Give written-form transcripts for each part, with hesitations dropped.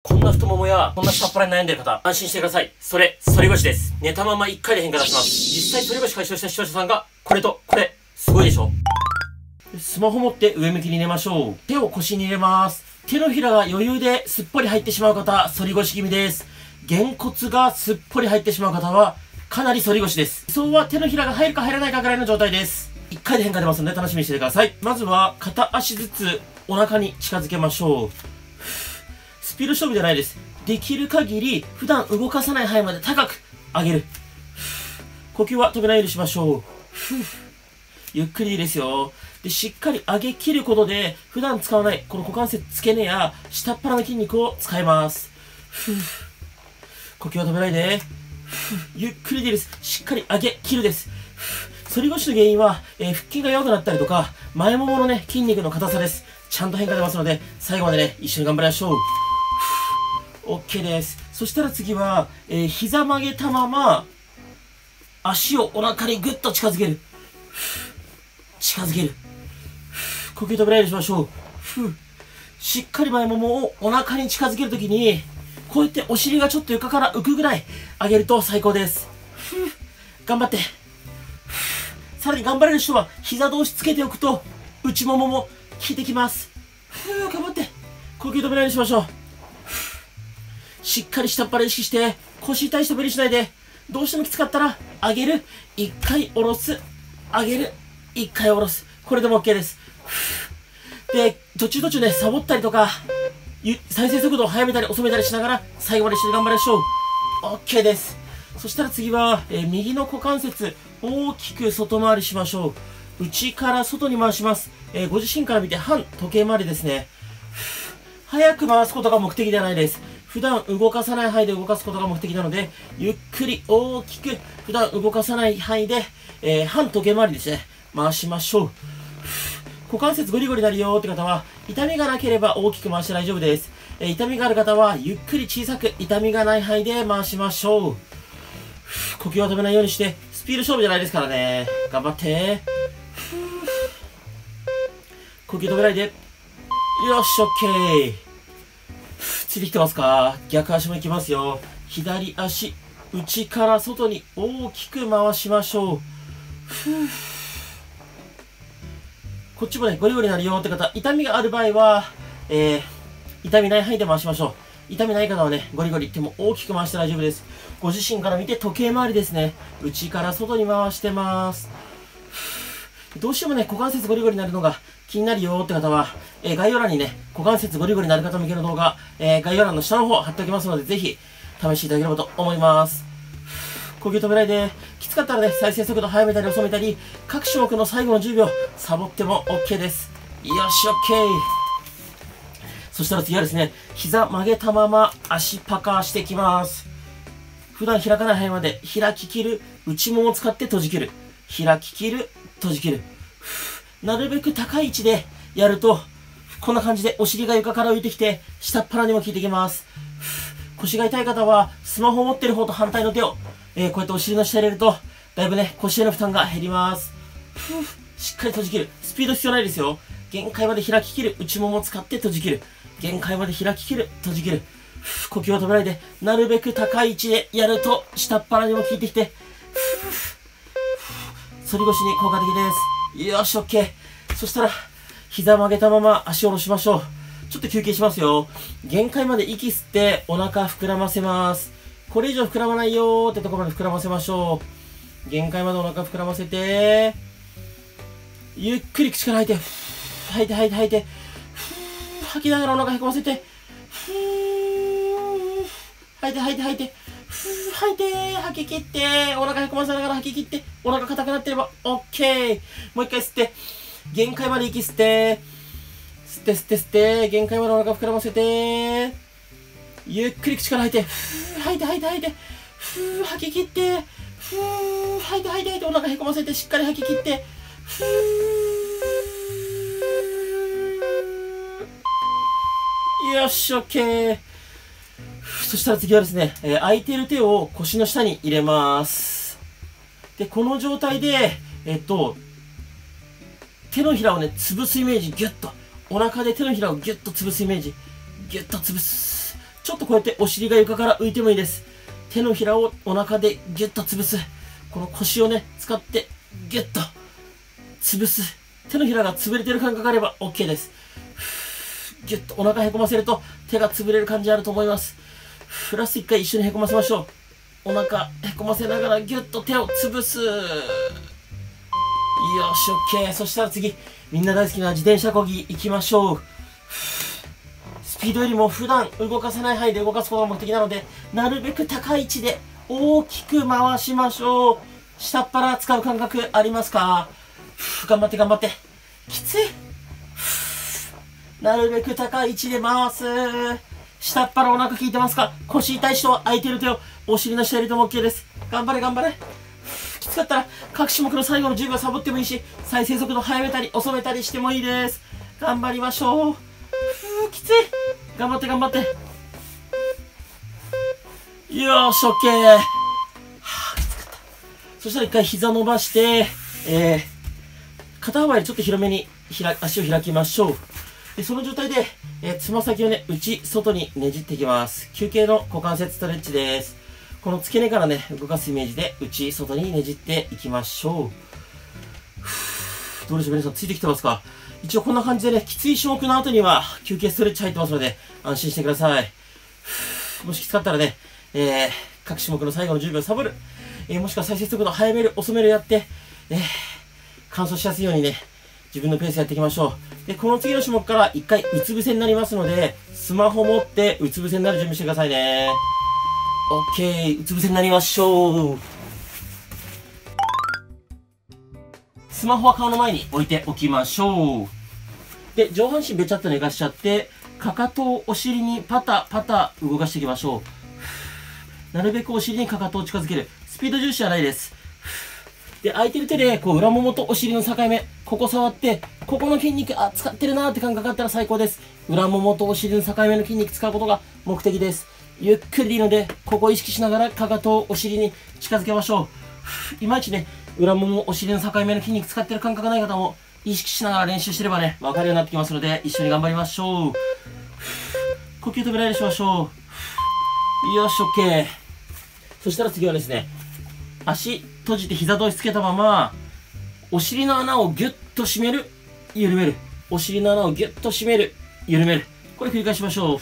こんな太ももや、こんな下っ腹に悩んでる方、安心してください。それ、反り腰です。寝たまま1回で変化出します。実際反り腰解消した視聴者さんが、これと、これ、すごいでしょ。スマホ持って上向きに寝ましょう。手を腰に入れます。手のひらが余裕ですっぽり入ってしまう方、反り腰気味です。げんこつがすっぽり入ってしまう方は、かなり反り腰です。理想は手のひらが入るか入らないかぐらいの状態です。1回で変化出ますので楽しみにしててください。まずは、片足ずつお腹に近づけましょう。スピード勝負じゃないです。できる限り、普段動かさない範囲まで高く上げる。呼吸は止めないようにしましょう。ゆっくりでいいですよ。で、しっかり上げ切ることで、普段使わない、この股関節付け根や下っ腹の筋肉を使います。呼吸は止めないで。ゆっくりでいいです。しっかり上げ切るです。反り腰の原因は、腹筋が弱くなったりとか、前もものね、筋肉の硬さです。ちゃんと変化出ますので、最後までね、一緒に頑張りましょう。OK です。そしたら次は、膝曲げたまま、足をお腹にぐっと近づける。近づける。呼吸止めないようにしましょう。しっかり前ももをお腹に近づけるときに、こうやってお尻がちょっと床から浮くぐらい上げると最高です。頑張って。さらに頑張れる人は膝同士つけておくと内ももも効いてきます。頑張って。呼吸止めないようにしましょう。しっかり下っ腹意識して腰に対して無理しないで、どうしてもきつかったら上げる、一回下ろす、上げる、一回下ろす、これでも OK です。で、途中ねサボったりとか再生速度を速めたり遅めたりしながら最後まで一緒に頑張りましょう。 OK です。そしたら次は、右の股関節大きく外回りしましょう。内から外に回します。ご自身から見て反時計回りですね。早く回すことが目的ではないです。普段動かさない範囲で動かすことが目的なので、ゆっくり大きく普段動かさない範囲で、反時計回りですね、回しましょう。股関節ゴリゴリなるよって方は、痛みがなければ大きく回して大丈夫です。痛みがある方は、ゆっくり小さく痛みがない範囲で回しましょう。呼吸を止めないようにして、スピード勝負じゃないですからね。頑張って。呼吸止めないで。よし、OK。ついてきてますか？逆足もいきますよ。左足、内から外に大きく回しましょう。こっちもね、ゴリゴリになるよって方、痛みがある場合は、痛みない範囲で回しましょう。痛みない方はね、ゴリゴリ手も大きく回して大丈夫です。ご自身から見て時計回りですね。内から外に回してます。どうしてもね、股関節ゴリゴリになるのが気になるよって方は、概要欄にね、股関節ゴリゴリになる方向けの動画、概要欄の下の方貼っておきますので、ぜひ試していただければと思います。呼吸止めないで。きつかったらね、再生速度速めたり遅めたり、各種目の最後の10秒、サボっても OK です。よし、OK。そしたら次はですね、膝曲げたまま足パカーしていきます。普段開かない範囲まで開ききる、内ももを使って閉じきる。開ききる、閉じきる。なるべく高い位置でやると、こんな感じでお尻が床から浮いてきて、下っ腹にも効いてきます。腰が痛い方は、スマホを持ってる方と反対の手を、こうやってお尻の下に入れると、だいぶね、腰への負担が減ります。しっかり閉じきる。スピード必要ないですよ。限界まで開ききる。内ももを使って閉じきる。限界まで開ききる。閉じきる。呼吸を止めないで、なるべく高い位置でやると、下っ腹にも効いてきて、反り腰に効果的です。よし、OK。そしたら、膝曲げたまま足を下ろしましょう。ちょっと休憩しますよ。限界まで息吸ってお腹膨らませます。これ以上膨らまないよーってところまで膨らませましょう。限界までお腹膨らませて、ゆっくり口から吐いて、吐いて吐いて吐いて、吐きながらお腹へこませて、吐いて吐いて吐いて、吐いて吐き切って、お腹へこませながら吐き切って、お腹硬くなってれば OK。もう一回吸って、限界まで息吸って、吸って吸って吸って、限界までお腹膨らませて、ゆっくり口から吐いて、吐いて吐いて吐いて、吐き切って、吐いて吐いて吐いて、お腹へこませてしっかり吐き切って、よし、OK。そしたら次はですね、空いてる手を腰の下に入れます。で、この状態で、手のひらをね、潰すイメージ、ギュッと。お腹で手のひらをギュッと潰すイメージ。ギュッと潰す。ちょっとこうやってお尻が床から浮いてもいいです。手のひらをお腹でギュッと潰す。この腰をね、使ってギュッと潰す。手のひらが潰れてる感覚があれば OK です。ギュッとお腹へこませると手が潰れる感じあると思います。ラスト1回一緒にへこませましょう。お腹へこませながらギュッと手を潰す。よし、OK。そしたら次、みんな大好きな自転車こぎ行きましょう。スピードよりも普段動かせない範囲で動かすことが目的なので、なるべく高い位置で大きく回しましょう。下っ腹使う感覚ありますか？頑張って頑張って。きつい。なるべく高い位置で回す。下っ腹お腹効いてますか？腰痛い人は空いてる手をお尻の下入れても OK です。頑張れ頑張れ。きつかったら各種目の最後の10秒サボってもいいし、再生速度速めたり遅めたりしてもいいです。頑張りましょう。きつい。頑張って頑張って。よーし、OK。きつかった。そしたら一回膝伸ばして、肩幅よりちょっと広めに足を開きましょう。でその状態で、つま先をね、内、外にねじっていきます。休憩の股関節ストレッチです。この付け根からね、動かすイメージで、内、外にねじっていきましょう。どうでしょう、皆さんついてきてますか？一応こんな感じでね、きつい種目の後には休憩ストレッチ入ってますので、安心してください。もしきつかったらね、各種目の最後の10秒サボる。もしくは再生速度早める、遅めるやって、乾燥しやすいようにね、自分のペースやっていきましょう。で、この次の種目から一回うつ伏せになりますので、スマホ持ってうつ伏せになる準備してくださいね。OK、うつ伏せになりましょう。スマホは顔の前に置いておきましょう。で、上半身べちゃっと寝かしちゃって、かかとをお尻にパタパタ動かしていきましょう。なるべくお尻にかかとを近づける。スピード重視じゃないです。で、空いてる手で、こう、裏ももとお尻の境目、ここ触って、ここの筋肉、使ってるなーって感覚があったら最高です。裏ももとお尻の境目の筋肉使うことが目的です。ゆっくりでいいので、ここを意識しながら、かかとをお尻に近づけましょう。いまいちね、裏もも、お尻の境目の筋肉使ってる感覚がない方も、意識しながら練習してればね、わかるようになってきますので、一緒に頑張りましょう。呼吸止めないようにしましょう。よし、OK。そしたら次はですね、足閉じて膝同士つけたまま、お尻の穴をギュッと締める、緩める。お尻の穴をギュッと締める、緩める。これ繰り返しましょう。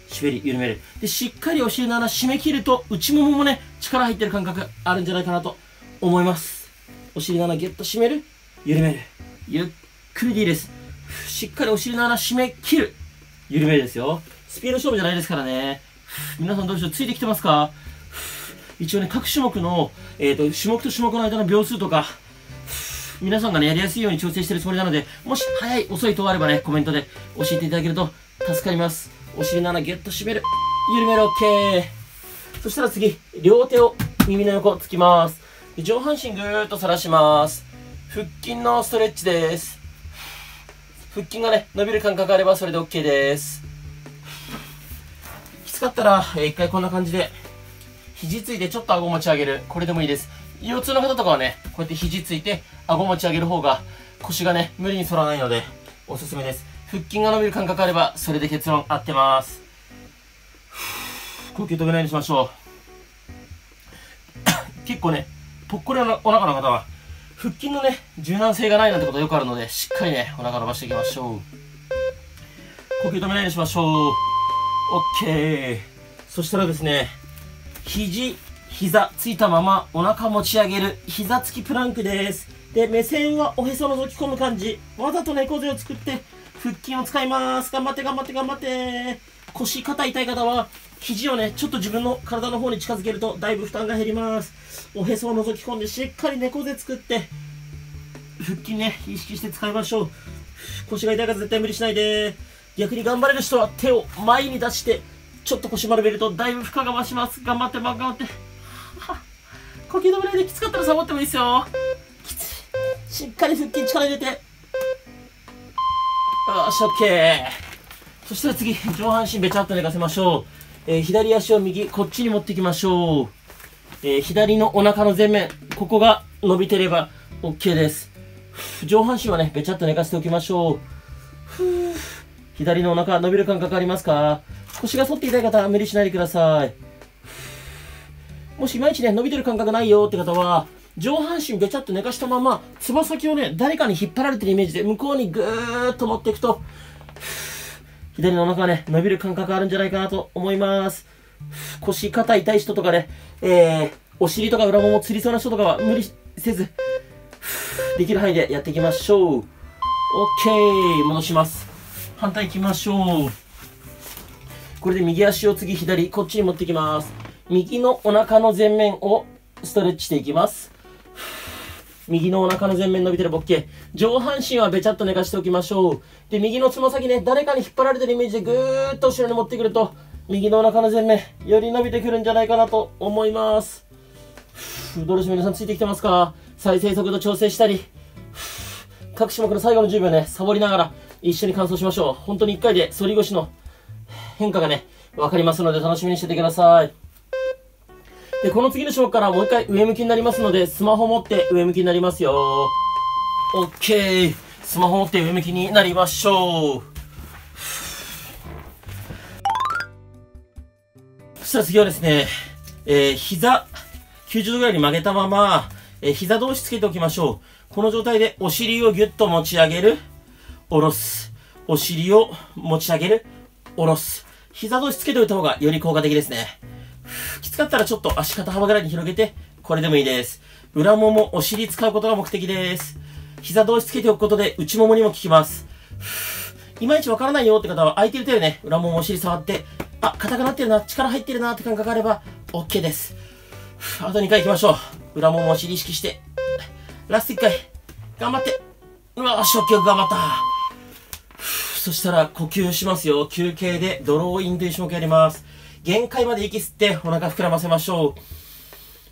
締める、緩める。で、しっかりお尻の穴締め切ると、内もももね、力入ってる感覚あるんじゃないかなと思います。お尻の穴ギュッと締める、緩める。ゆっくりでいいです。しっかりお尻の穴締め切る、緩めるですよ。スピード勝負じゃないですからね。皆さんどうでしょう？ついてきてますか？一応ね、各種目の、種目と種目の間の秒数とか、皆さんがね、やりやすいように調整してるつもりなので、もし早い、遅い等あればね、コメントで教えていただけると助かります。お尻の穴ギュッと締める。緩める、OK。そしたら次、両手を耳の横つきます。上半身ぐーっと反らします。腹筋のストレッチです。腹筋がね、伸びる感覚があればそれで OK です。きつかったら、一回こんな感じで、肘ついてちょっと顎持ち上げる。これでもいいです。腰痛の方とかはね、こうやって肘ついて顎持ち上げる方が腰がね、無理に反らないのでおすすめです。腹筋が伸びる感覚あればそれで結論合ってます。呼吸止めないようにしましょう。結構ね、ぽっこりのお腹の方は腹筋のね、柔軟性がないなんてことよくあるので、しっかりね、お腹伸ばしていきましょう。呼吸止めないようにしましょう。OK。そしたらですね、肘、膝ついたままお腹持ち上げる膝つきプランクです。で、目線はおへそ覗き込む感じ。わざと猫背を作って腹筋を使います。頑張って頑張って頑張って。腰、肩痛い方は肘をね、ちょっと自分の体の方に近づけるとだいぶ負担が減ります。おへそを覗き込んでしっかり猫背作って腹筋ね、意識して使いましょう。腰が痛い方絶対無理しないで。逆に頑張れる人は手を前に出してちょっと腰丸めるとだいぶ負荷が増します。頑張って頑張って。呼吸止めないで、きつかったらサボってもいいですよ。きつい。しっかり腹筋力入れて。よし、OK。そしたら次、上半身べちゃっと寝かせましょう。左足を右、こっちに持っていきましょう。左のお腹の前面、ここが伸びてれば OK です。上半身はね、べちゃっと寝かせておきましょう。左のお腹伸びる感覚ありますか？腰が反っていたい方は無理しないでください。もしいまいちね、伸びてる感覚ないよって方は、上半身べちゃっと寝かしたまま、つま先をね、誰かに引っ張られてるイメージで、向こうにぐーっと持っていくと、左のお腹がね、伸びる感覚あるんじゃないかなと思います。腰、肩痛い人とかね、お尻とか裏ももつりそうな人とかは無理せず、できる範囲でやっていきましょう。OK。戻します。反対行きましょう。これで右足を次左、こっちに持ってきます。右のお腹の前面をストレッチしていきます。右のお腹の前面伸びてるボッケ。上半身はべちゃっと寝かしておきましょう。で、右のつま先ね、誰かに引っ張られてるイメージでぐーっと後ろに持ってくると、右のお腹の前面、より伸びてくるんじゃないかなと思います。どうでしょう、皆さんついてきてますか？再生速度調整したり、各種目の最後の10秒ね、サボりながら一緒に完走しましょう。本当に1回で反り腰の変化がね、わかりますので楽しみにしててください。で、この次の種目からもう一回上向きになりますので、スマホ持って上向きになりますよ。OK。スマホ持って上向きになりましょう。そしたら次はですね、膝、90度ぐらいに曲げたまま、膝同士つけておきましょう。この状態でお尻をギュッと持ち上げる、下ろす。お尻を持ち上げる、下ろす。膝同士つけておいた方がより効果的ですね。きつかったらちょっと足肩幅ぐらいに広げて、これでもいいです。裏もも、お尻使うことが目的です。膝同士つけておくことで内ももにも効きます。いまいちわからないよって方は空いてる手でね、裏ももお尻触って、あ、硬くなってるな、力入ってるなって感覚があれば OK です。あと2回行きましょう。裏ももお尻意識して、ラスト1回、頑張って。うわ、よく頑張った。そしたら呼吸しますよ。休憩でドローインという種目やります。限界まで息吸ってお腹膨らませましょ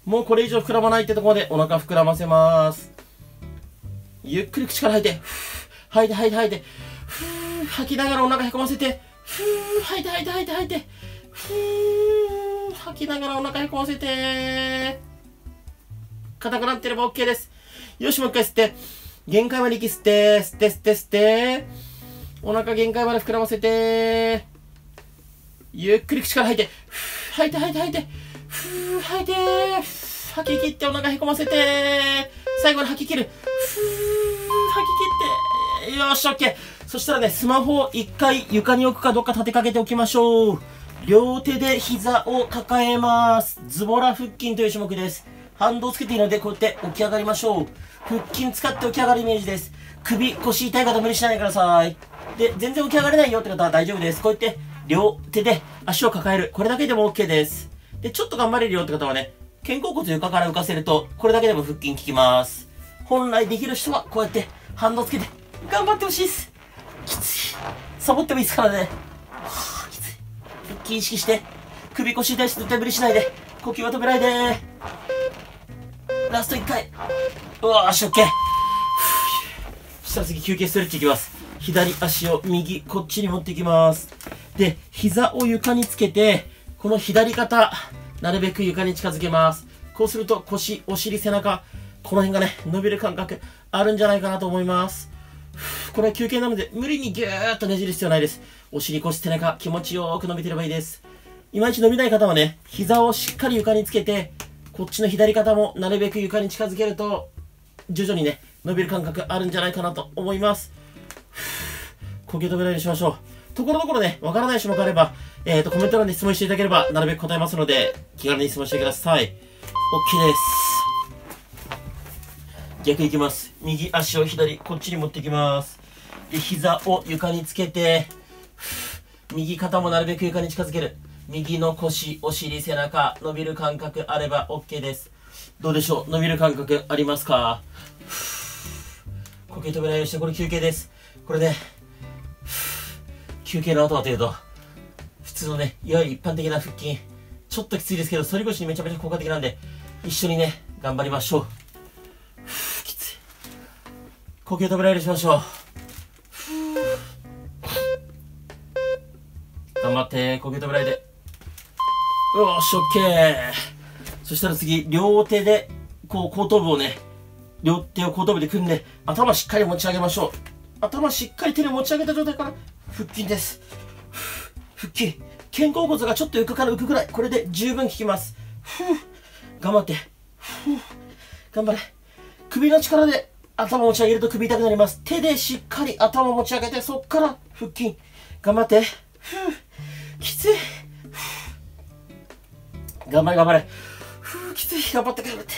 う。もうこれ以上膨らまないってところでお腹膨らませます。ゆっくり口から吐いて、吐いて吐いて吐いて、吐きながらお腹へこませて、吐いて吐いて吐いて吐いて、吐きながらお腹へこませて、硬くなってれば OK です。よし、もう一回吸って、限界まで息吸って、吸って吸って吸って、お腹限界まで膨らませて、ゆっくり口から吐いて、吐いて吐いて吐いて、吐いて、吐き切ってお腹へこませて、最後に吐き切る、吐き切って、よーし、OK。そしたらね、スマホを一回床に置くかどっか立てかけておきましょう。両手で膝を抱えます。ズボラ腹筋という種目です。反動つけていいので、こうやって起き上がりましょう。腹筋使って起き上がるイメージです。首、腰痛い方無理しないでください。で、全然起き上がれないよって方は大丈夫です。こうやって両手で足を抱える。これだけでも OK です。で、ちょっと頑張れるよって方はね、肩甲骨床から浮かせると、これだけでも腹筋効きます。本来できる人はこうやって反動つけて頑張ってほしいです。きつい。サボってもいいですからね。きつい。腹筋意識して、首腰痛い人絶対無理しないで。呼吸は止めないで。ラスト1回。うわーし、OK。そしたら次休憩ストレッチいきます。左足を右、こっちに持っていきます。で、膝を床につけて、この左肩、なるべく床に近づけます。こうすると腰、お尻、背中、この辺がね、伸びる感覚あるんじゃないかなと思います。これは休憩なので、無理にギューッとねじる必要ないです。お尻、腰、背中、気持ちよく伸びてればいいです。いまいち伸びない方はね、膝をしっかり床につけて、こっちの左肩もなるべく床に近づけると、徐々にね、伸びる感覚あるんじゃないかなと思います。呼吸止めないようにしましょう。ところどころね、わからない種目あれば、コメント欄で質問していただければ、なるべく答えますので、気軽に質問してください。OK です。逆いきます。右足を左、こっちに持ってきます。で、膝を床につけて、右肩もなるべく床に近づける。右の腰、お尻、背中、伸びる感覚あれば OK です。どうでしょう？伸びる感覚ありますか？呼吸止めないようにして、これ休憩です。これね、休憩の後はというと、普通のね、いわゆる一般的な腹筋、ちょっときついですけど、反り腰にめちゃめちゃ効果的なんで、一緒にね、頑張りましょう。きつい。呼吸止めないようにしましょう。頑張って、呼吸止めないで。よーし、OK。そしたら次、両手で、こう、後頭部をね、両手を後頭部で組んで、頭しっかり持ち上げましょう。頭しっかり手で持ち上げた状態から、腹筋です。腹筋。肩甲骨がちょっと床から浮くぐらい。これで十分効きます。頑張って。頑張れ。首の力で頭持ち上げると首痛くなります。手でしっかり頭持ち上げて、そっから腹筋。頑張って。きつい。頑張れ頑張れ。きつい。頑張って頑張って。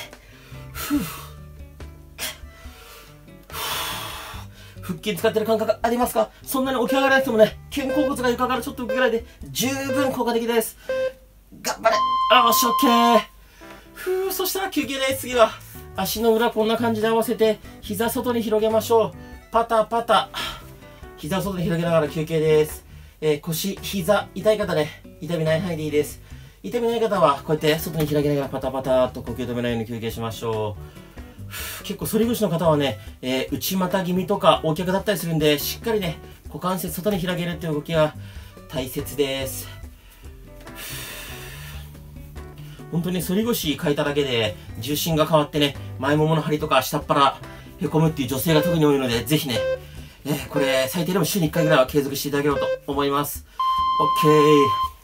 腹筋使ってる感覚ありますか？そんなに起き上がらなくてもね、肩甲骨が床からちょっと浮くぐらいで十分効果的です。頑張れ。よし、オッケー。そしたら休憩です。次は足の裏こんな感じで合わせて膝外に広げましょう。パタパタ。膝を外に広げながら休憩です。腰、膝、痛い方ね、痛みない範囲でいいです。痛みない方はこうやって外に開きながらパタパタと呼吸止めないように休憩しましょう。結構反り腰の方はね、内股気味とか横脚だったりするんで、しっかりね、股関節外に開けるっていう動きが大切です。本当に反り腰変えただけで重心が変わってね、前ももの張りとか下っ腹へこむっていう女性が特に多いので、ぜひね、これ最低でも週に1回ぐらいは継続していただければと思います。OK。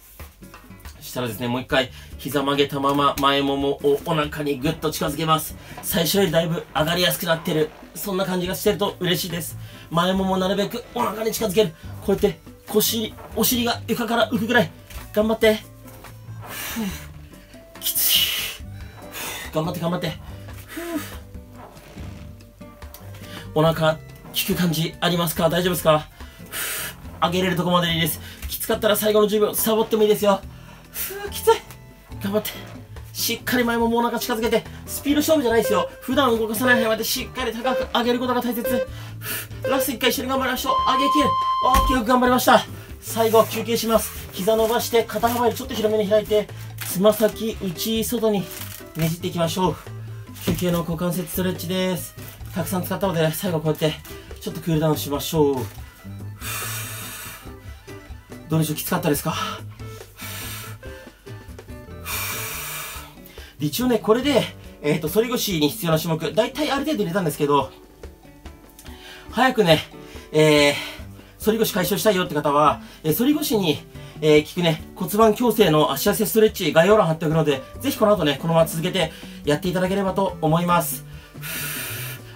そしたらですね、もう一回膝曲げたまま前ももをお腹にグッと近づけます。最初よりだいぶ上がりやすくなってる、そんな感じがしてると嬉しいです。前ももなるべくお腹に近づける。こうやってお尻が床から浮くぐらい頑張って。きつい。頑張って頑張って。お腹効く感じありますか？大丈夫ですか？上げれるとこまででいいです。きつかったら最後の10秒サボってもいいですよ。きつい。頑張って。しっかり前ももお腹近づけて、スピード勝負じゃないですよ。普段動かさない範囲までしっかり高く上げることが大切。ラスト1回一緒に頑張りましょう。上げきる。OK、よく頑張りました。最後休憩します。膝伸ばして肩幅よりちょっと広めに開いて、つま先内外にねじっていきましょう。休憩の股関節ストレッチです。たくさん使ったので最後こうやってちょっとクールダウンしましょう。どうでしょう？きつかったですか？一応ね、これで、反り腰に必要な種目、大体ある程度入れたんですけど、早くね、反り腰解消したいよって方は、反り腰に、効くね、骨盤矯正の足痩せストレッチ、概要欄貼っておくので、ぜひこの後ね、このまま続けてやっていただければと思います。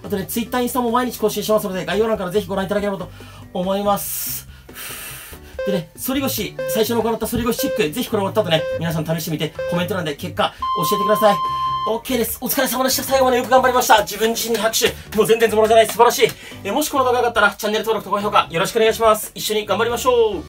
あとね、Twitter、インスタも毎日更新しますので、概要欄からぜひご覧いただければと思います。でね、反り腰、最初に行った反り腰チェック、ぜひこれ終わった後ね、皆さん試してみて、コメント欄で結果教えてください。OK です。お疲れ様でした。最後までよく頑張りました。自分自身に拍手。もう全然ズボラじゃない。素晴らしい。もしこの動画が良かったら、チャンネル登録と高評価よろしくお願いします。一緒に頑張りましょう。